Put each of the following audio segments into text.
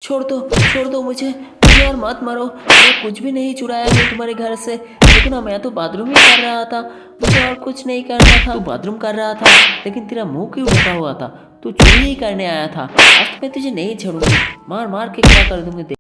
छोड़ दो मुझे और मत मारो। मैं कुछ भी नहीं चुराया है तुम्हारे घर से। देखो ना, मैं तो बाथरूम ही कर रहा था, मुझे और कुछ नहीं करना था। तू बाथरूम कर रहा था लेकिन तेरा मुंह क्यों ढका हुआ था? तू चोरी ही करने आया था। आज तो मैं तुझे नहीं छोड़ूंगी, मार मार के क्या कर दूंगी।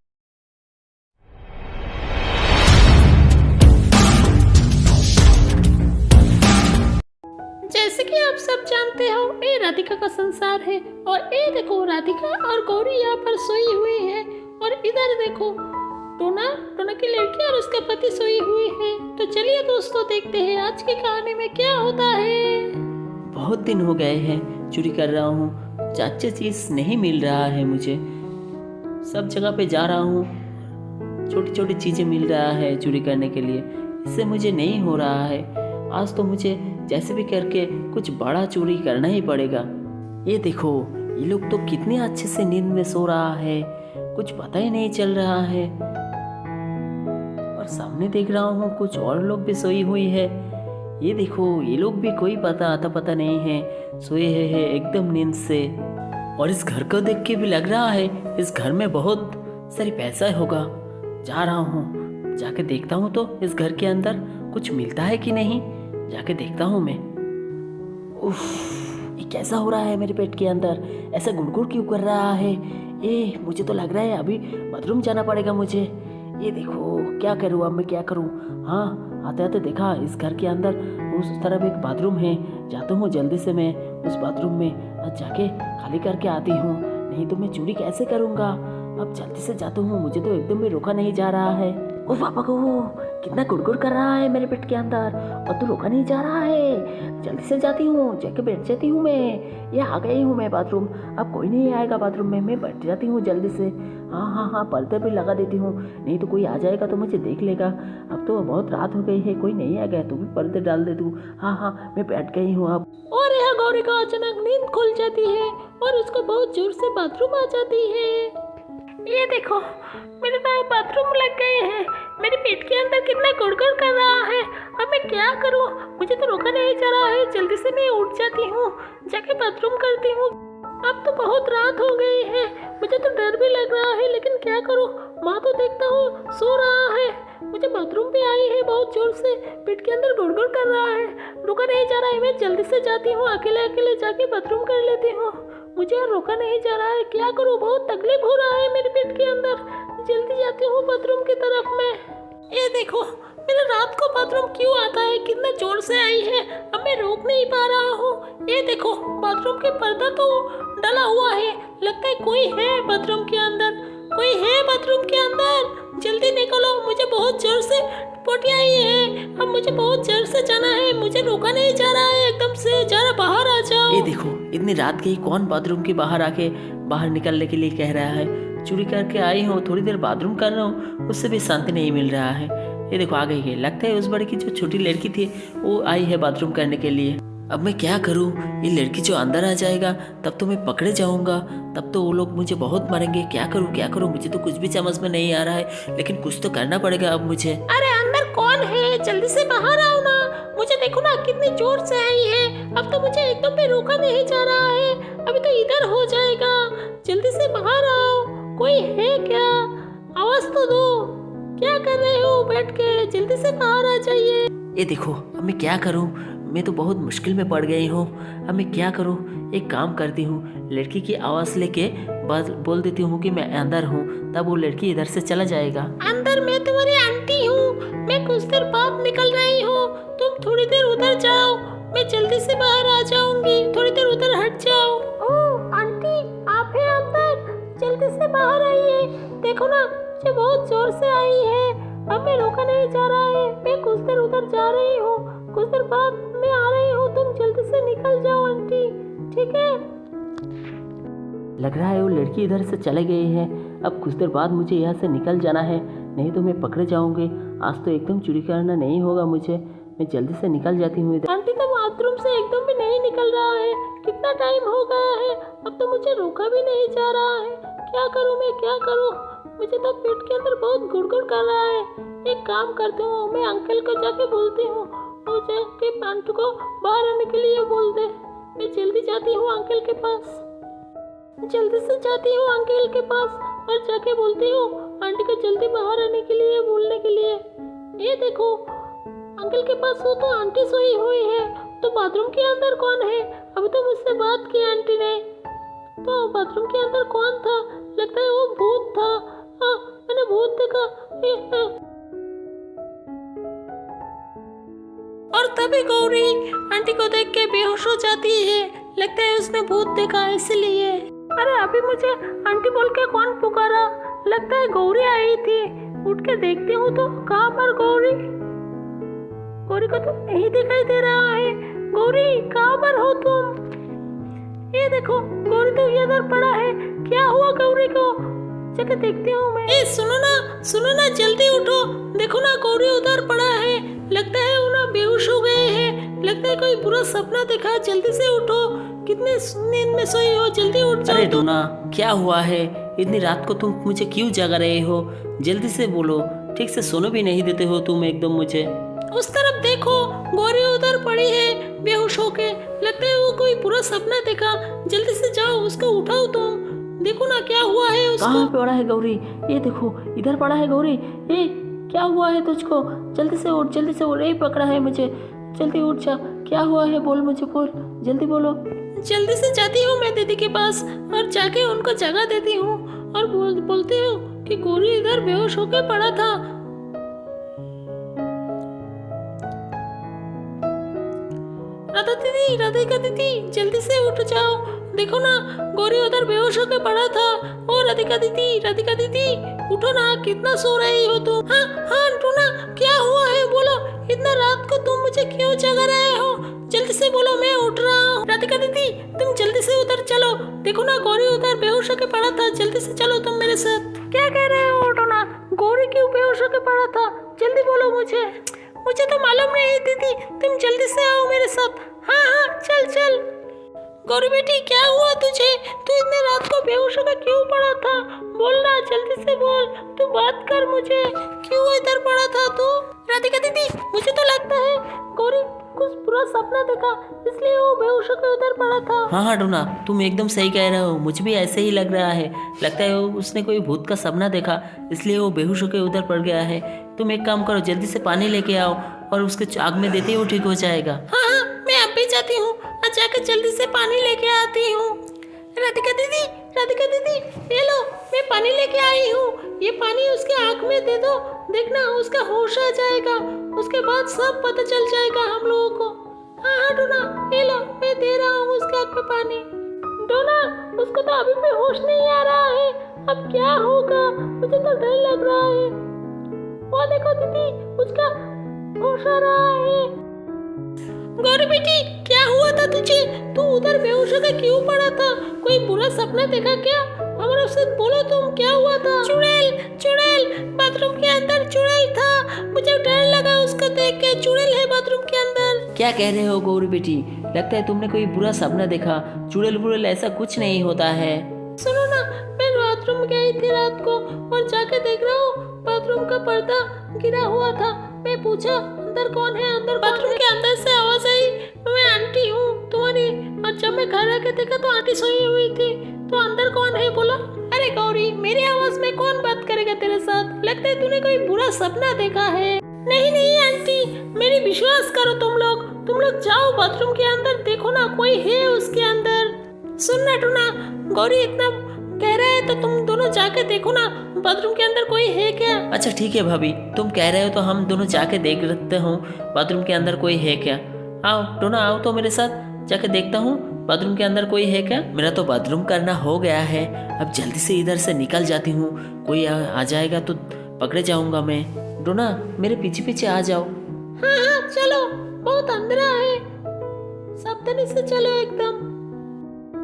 जैसे कि आप सब जानते हो, ये राधिका का संसार है। और ये देखो, राधिका और गौरी यहाँ पर सोई हुई है। और इधर देखो, टोना टोना की लड़की और उसका पति सोई हुई है। तो चलिए दोस्तों, देखते हैं आज की कहानी में क्या होता है। बहुत दिन हो गए हैं चोरी कर रहा हूँ, कुछ अच्छी चीज़ नहीं मिल रहा है मुझे। सब जगह पे जा रहा हूँ, छोटी छोटी चीज़ें मिल रहा है चोरी करने के लिए। इससे मुझे नहीं हो रहा है। आज तो मुझे जैसे भी करके कुछ बड़ा चोरी करना ही पड़ेगा। ये देखो, ये लोग तो कितने अच्छे से नींद में सो रहा है, कुछ पता ही नहीं चल रहा है। और सामने देख रहा हूँ कुछ और लोग भी सोई हुई है। ये देखो, ये लोग भी कोई पता नहीं है, सोए है एकदम नींद से। और इस घर को देख के भी लग रहा है इस घर में बहुत सारी पैसा होगा। जा रहा हूँ, जाके देखता हूँ तो इस घर के अंदर कुछ मिलता है कि नहीं, जाके देखता हूँ मैं। उफ, ये कैसा हो रहा है मेरे पेट के अंदर? ऐसा गुड़गुड़ क्यों कर रहा है? मुझे तो लग रहा है अभी बाथरूम जाना पड़ेगा मुझे। ये देखो, क्या करूँ अब मैं, क्या करूँ? हाँ, आते आते देखा इस घर के अंदर उस तरफ एक बाथरूम है। जाता हूँ जल्दी से मैं उस बाथरूम में जाके खाली करके आती हूँ, नहीं तो मैं चोरी कैसे करूँगा। अब जल्दी से जाता हूँ, मुझे तो एकदम भी रोका नहीं जा रहा है। ओ पापा को, कितना गुड़गुड़ कर रहा है मेरे पेट के अंदर और तो रोका नहीं जा रहा है। जल्दी से जाती हूँ, जाके बैठ जाती हूँ मैं। ये आ गई हूँ मैं बाथरूम, अब कोई नहीं आएगा बाथरूम में, मैं बैठ जाती हूँ जल्दी से। हाँ, पर्दे भी लगा देती हूँ, नहीं तो कोई आ जाएगा तो मुझे देख लेगा। अब तो बहुत रात हो गई है, कोई नहीं आ गया तो भी पर्दे डाल दे तू। हाँ, मैं बैठ गई हूँ अब। और यहाँ गौरी का अचानक नींद खुल जाती है और उसको बहुत जोर से बाथरूम आ जाती है। ये देखो, मेरे तो बाथरूम लग गए हैं। मेरे पेट के अंदर कितना गुड़गुड़ कर रहा है। अब मैं क्या करूं? मुझे तो रोका नहीं जा रहा है। जल्दी से मैं उठ जाती हूँ, जाके बाथरूम करती हूँ। अब तो बहुत रात हो गई है, मुझे तो डर भी लग रहा है, लेकिन क्या करूं? माँ तो देखता हूँ सो रहा है। मुझे बाथरूम पे आई है, बहुत जोर से पेट के अंदर गुड़गुड़ कर रहा है, रुका नहीं जा रहा है। मैं जल्दी से जाती हूँ, अकेले जाके बाथरूम कर लेती हूँ। मुझे रोका नहीं जा रहा है, क्या करूँ? बहुत तकलीफ हो रहा है मेरे पेट के अंदर। जल्दी जाती हूँ बाथरूम की तरफ में। ये देखो, मेरा रात को बाथरूम क्यों आता है, कितना जोर से आई है। अब मैं रोक नहीं पा रहा हूँ। ये देखो, बाथरूम के पर्दा तो डला हुआ है, लगता है कोई है बाथरूम के अंदर। कोई है बाथरूम के अंदर, जल्दी निकलो, मुझे बहुत जोर से पोटी आई है। अब मुझे बहुत जोर से जाना है, मुझे रोका नहीं जा रहा है एकदम से। जरा बाहर आ जाओ। ये देखो, इतनी रात गई, कौन बाथरूम के बाहर आके बाहर निकलने के लिए कह रहा है? चोरी करके आई हूँ, थोड़ी देर बाथरूम कर रहा हूँ, उससे भी शांति नहीं मिल रहा है। ये देखो, आ गई है। लगता है उस बड़े की जो छोटी लड़की थी वो आई है बाथरूम करने के लिए। अब मैं क्या करूँ? ये लड़की जो अंदर आ जाएगा तब तो मैं पकड़े जाऊंगा, तब तो वो लोग मुझे बहुत मारेंगे। क्या करूँ? मुझे तो कुछ भी समझ में नहीं आ रहा है, लेकिन कुछ तो करना पड़ेगा अब मुझे। अरे अंदर कौन है? जल्दी से बाहर आओ ना। मुझे देखो ना, कितनी जोर से आई है। अब तो मुझे एकदम भी रोका नहीं जा रहा है, अभी तो इधर हो जाएगा। जल्दी से बाहर आओ, कोई है क्या? आवाज तो दो। क्या कर रहे हो बैठ के? जल्दी से बाहर आ जाइए। ये देखो, अब मैं क्या करूँ? मैं तो बहुत मुश्किल में पड़ गई हूँ। अब मैं क्या करूँ? एक काम करती हूँ, लड़की की आवाज़ लेके बोल देती हूँ कि मैं अंदर हूँ, तब वो लड़की इधर से चला जाएगा। अंदर मैं तुम्हारी आंटी हूँ, मैं कुछ देर बाद निकल रही हूँ, तुम थोड़ी देर उधर जाओ, मैं जल्दी से बाहर आ जाऊंगी। थोड़ी देर उधर हट जाओ। ओह आंटी, आप हैं अंदर? जल्दी से बाहर आइए। देखो ना, मुझे बहुत जोर से आई है, अब मैं रोका नहीं जा रहा है। मैं कुछ देर उधर जा रही हूँ, कुछ देर बाद मैं आ रही हूँ, तुम जल्दी से निकल जाओ आंटी, ठीक है? लग रहा है वो लड़की इधर से चले गई है। अब कुछ देर बाद मुझे यहाँ से निकल जाना है, नहीं तो मैं पकड़े जाऊंगी। आज तो एकदम चोरी करना नहीं होगा मुझे, मैं जल्दी से निकल जाती हूँ इधर। आंटी तो बाथरूम से एकदम भी नहीं निकल रहा है, कितना टाइम हो गया है, अब तो मुझे रोका भी नहीं जा रहा है। क्या करूँ मैं, क्या करूँ? मुझे तो पेट के अंदर बहुत गुड़गुड़ कर रहा है। एक काम करती हूँ, मैं अंकल को जाके बोलती हूँ, मुझे कि आंटी को बाहर आने के लिए बोल दे। मैं जल्दी जाती हूँ अंकल के पास, जल्दी से जाती हूँ अंकल के पास। और जाके बोलती हूँ आंटी को जल्दी बाहर आने के लिए बोलने के लिए। ये देखो अंकल के पास हो तो आंटी सोई हुई है, तो बाथरूम के अंदर कौन है? अभी तो मुझसे बात की आंटी ने। तो बाथरूम के अंदर कौन था? लगता है वो भूत था। हाँ, मैंने भूत देखा। और तभी गौरी आंटी को देख के बेहोश हो जाती है। लगता है उसने भूत देखा इसलिए। अरे अभी मुझे आंटी बोल के कौन पुकारा? लगता है गौरी आई थी। उठ के देखती हूँ तो कहाँ पर गौरी? गौरी को तो नहीं दिखाई दे रहा है। गौरी कहाँ पर हो तुम? ये देखो गौरी तो इधर पड़ा है। क्या हुआ गौरी को? चलो देखती हूँ मैं। ए सुनो ना जल्दी उठो। देखो ना गौरी उधर पड़ा है। लगता है वो ना बेहोश हो गए हैं। लगता है कोई बुरा सपना देखा। जल्दी से उठो। कितने नींद में सोई हो? जल्दी उठ जाओ। अरे डोना क्या हुआ है? इतनी रात को तुम मुझे क्यों जगा रहे हो? जल्दी से बोलो। ठीक से सोने भी नहीं देते हो तुम एकदम मुझे। उस तरफ देखो गौरी उधर पड़ी है बेहोश होके। लगता है वो कोई बुरा सपना देखा। जल्दी से जाओ उसको उठाओ तुम। देखो ना क्या हुआ है उसको। कहाँ पे पड़ा है गौरी? ये देखो इधर पड़ा है गौरी। ये क्या हुआ है तुझको? जल्दी से उठ जल्दी से उठ। ये पकड़ा है मुझे। जल्दी उठ जा। क्या हुआ है बोल मुझे, बोल जल्दी बोलो। जल्दी से जाती हूँ मैं दीदी के पास और जाके उनको जगह देती हूँ और बोलती हूँ कि गौरी इधर बेहोश होके पड़ा था। राधिका दीदी जल्दी से उठ जाओ। देखो ना गौरी उधर बेहोश होकर पड़ा था। ओ राधिका दीदी उठो ना। कितना सो रही हो तुम? हाँ टूना क्या हुआ है बोलो। इतना रात को तुम मुझे क्यों जगा रहे हो? जल्दी से बोलो मैं उठ रहा हूँ। राधिका दीदी तुम जल्दी से उधर चलो। देखो ना गौरी उधर बेहोश होकर पड़ा था। जल्दी से चलो तुम मेरे साथ। क्या कह रहे हो टूना? गौरी क्यों बेहोश होकर पड़ा था? जल्दी बोलो मुझे तो मालूम नहीं दीदी। तुम जल्दी से आओ मेरे साथ। हाँ चल। गौरी बेटी क्या हुआ तुझे? तू इतने रात को बेहोश होकर क्यों पड़ा था? बोलना जल्दी से बोल। तू बात कर मुझे। क्यों इधर पड़ा था तू? राधिका दीदी मुझे तो लगता है गौरी कुछ बुरा सपना देखा इसलिए वो बेहोश होकर उधर पड़ा था। हाँ डोना तुम एकदम सही कह रहे हो। मुझे भी ऐसे ही लग रहा है। लगता है उसने कोई भूत का सपना देखा इसलिए वो बेहोश होकर उधर पड़ गया है। तुम एक काम करो जल्दी से पानी लेके आओ और उसके आग में देते ही वो ठीक हो जाएगा। हाँ मैं अब भी जाती हूँ और जाकर जल्दी से पानी लेके आती हूँ। राधिका दीदी ये लो मैं पानी लेके आई हूँ। ये पानी उसके आँख में दे दो। देखना उसका होश आ जाएगा। उसके बाद सब पता चल जाएगा हम लोगों को। हाँ डोना ये लो मैं दे रहा हूँ उसके आँख में पानी। डोना उसको तो अभी भी होश नहीं आ रहा है। अब क्या होगा? मुझे तो डर लग रहा है। वो देखो दीदी उसका होश आ रहा है। गौरी बेटी क्या हुआ था तुझे? तू उधर बेहोश होकर क्यों पड़ा था? कोई बुरा सपना देखा क्या? हमारे से बोलो तुम क्या हुआ था? चुड़ैल बाथरूम के अंदर चुड़ैल था। मुझे डर लगा उसको देख के। चुड़ैल है बाथरूम के अंदर। क्या कह रहे हो गौरी बेटी? लगता है तुमने कोई बुरा सपना देखा। चुड़ैल ऐसा कुछ नहीं होता है। सुनो ना मैं बाथरूम गई थी रात को और जाके देख रहा हूँ बाथरूम का पर्दा गिरा हुआ था। मैं पूछा अंदर कौन है? अंदर बाथरूम के अंदर से आवाज आई मैं आंटी हूँ तुम्हारी। और जब मैं घर आके देखा तो आंटी सोई हुई थी। तो अंदर कौन है बोला? अरे गौरी मेरी आवाज में कौन बात करेगा तेरे साथ? लगता है तूने कोई बुरा सपना देखा है। नहीं आंटी मेरी विश्वास करो। तुम लोग जाओ बाथरूम के अंदर। देखो ना कोई है उसके अंदर। सुनना टूना गौरी इतना कह रहा है तो तुम दोनों जाके देखो ना बाथरूम के अंदर कोई है क्या। अच्छा ठीक है भाभी तुम कह रहे हो तो हम दोनों जाके देख लेते हो बाथरूम के अंदर कोई है क्या। आओ डोना आओ तो मेरे साथ। जाके देखता हूँ बाथरूम के अंदर कोई है क्या। मेरा तो बाथरूम करना हो गया है। अब जल्दी से इधर से निकल जाती हूँ। कोई आ जाएगा तो पकड़े जाऊंगा मैं। डोना मेरे पीछे आ जाओ। हाँ चलो बहुत अंधेरा है। सावधानी से चलो एकदम।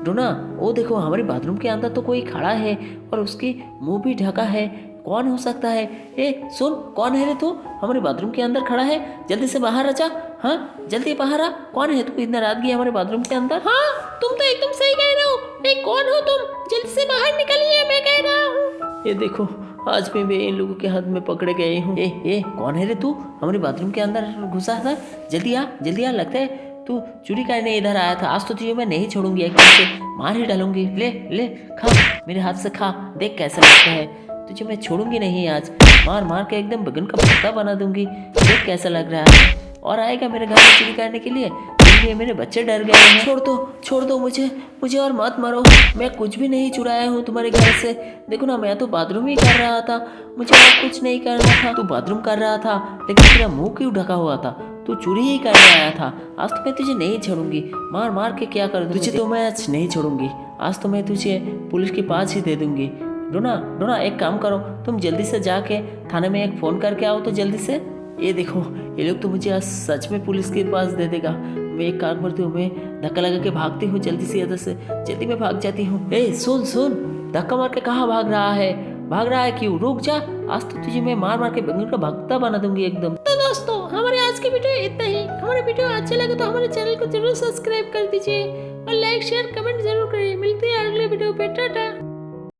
डोना वो देखो हमारे बाथरूम के अंदर तो कोई खड़ा है और उसकी मुंह भी ढका है। कौन हो सकता है? ए सुन कौन है रे तू? हमारे बाथरूम के अंदर खड़ा है। जल्दी से बाहर आ जा। हाँ जल्दी बाहर आ। कौन है तू? इतना रात गई हमारे बाथरूम के अंदर। हाँ तुम तो एकदम सही कह रहे हो। कौन हो तुम? जल्दी से बाहर निकलिए मैं कह रहा हूँ। ये देखो आज मैं भी इन लोगों के हाथ में पकड़े गए हूँ। ए कौन है रे तू? हमारे बाथरूम के अंदर घुसा था। जल्दी आ लगता है तू चोरी करने इधर आया था, आज तो तुझे मैं नहीं छोड़ूंगी, एकदम से मार ही डालूंगी। ले ले खा, मेरे हाथ से खा, देख कैसा लगता है। तुझे मैं छोड़ूंगी नहीं आज, मार मार के एकदम बैगन का भरता बना दूंगी। देख कैसा लग रहा है। और आएगा मेरे घर में चोरी करने के लिए? ये मेरे बच्चे डर गए हैं। छोड़ दो मुझे और मत मारो। मैं कुछ भी नहीं चुराया हूँ तुम्हारे घर से। देखो ना, मैं तो बाथरूम ही कर रहा था, मुझे और कुछ नहीं करना था। तू बाथरूम कर रहा था, लेकिन तेरा मुंह क्यों ढका हुआ था? तू चोरी ही करने आया था। आज तो मैं तुझे नहीं छोड़ूंगी, मार मार के क्या कर दूँ तुझे। तो मैं आज नहीं छोड़ूंगी, आज तो मैं तुझे पुलिस के पास ही दे दूंगी। डोना एक काम करो, तुम जल्दी से जाके थाने में एक फ़ोन करके आओ तो जल्दी से। ये देखो, ये लोग तो मुझे आज सच में पुलिस के पास दे देगा। मैं एक काम करती हूँ, मैं धक्का लगा के भागती हूँ जल्दी से, इधर से जल्दी मैं भाग जाती हूँ। ए सुन, धक्का मार के कहाँ भाग रहा है क्यों? रुक जा, आज तो तुझे मैं मार मार के बैंगन का भगता बना दूंगी एकदम। तो दोस्तों, हमारे आज की वीडियो इतना ही। हमारे वीडियो अच्छे लगे तो हमारे चैनल को जरूर सब्सक्राइब कर दीजिए और लाइक शेयर कमेंट जरूर करिए। मिलते हैं अगले वीडियो पे, टाटा।